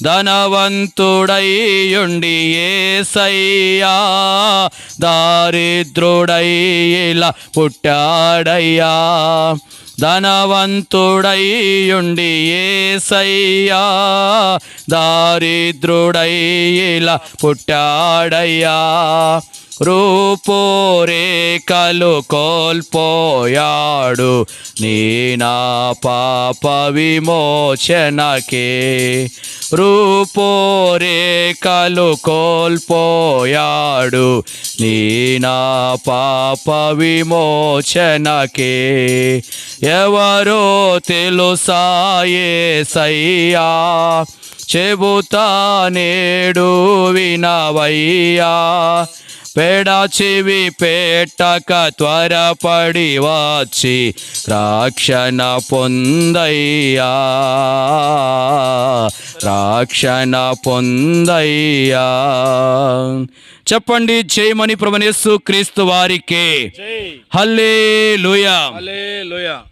ధనవంతుడైయుండి యేసయ్యా దారిద్రుడై ఇలా పుట్టాడయ్యా. ధనవంతుడైయుండి యేసయ్యా దారిద్రుడై ఇలా పుట్టాడయ్యా. రూపురేఖలు కోల్పోయాడు నీ నా పాప విమోచనకే. రూపురేఖలు కోల్పోయాడు నీ నా పాప విమోచనకే. ఎవరో తెలుసా యేసయ్యా చెబుతా నేడు వినవయ్యా. పేడ చెవి పెట్టక త్వరపడి వచ్చి రక్షణ పొందయ్యా, రక్షణ పొందయ్యా. చెప్పండి జయమని ప్రభువైన యేసు క్రీస్తు వారికి. హల్లెలూయా, హల్లెలూయా.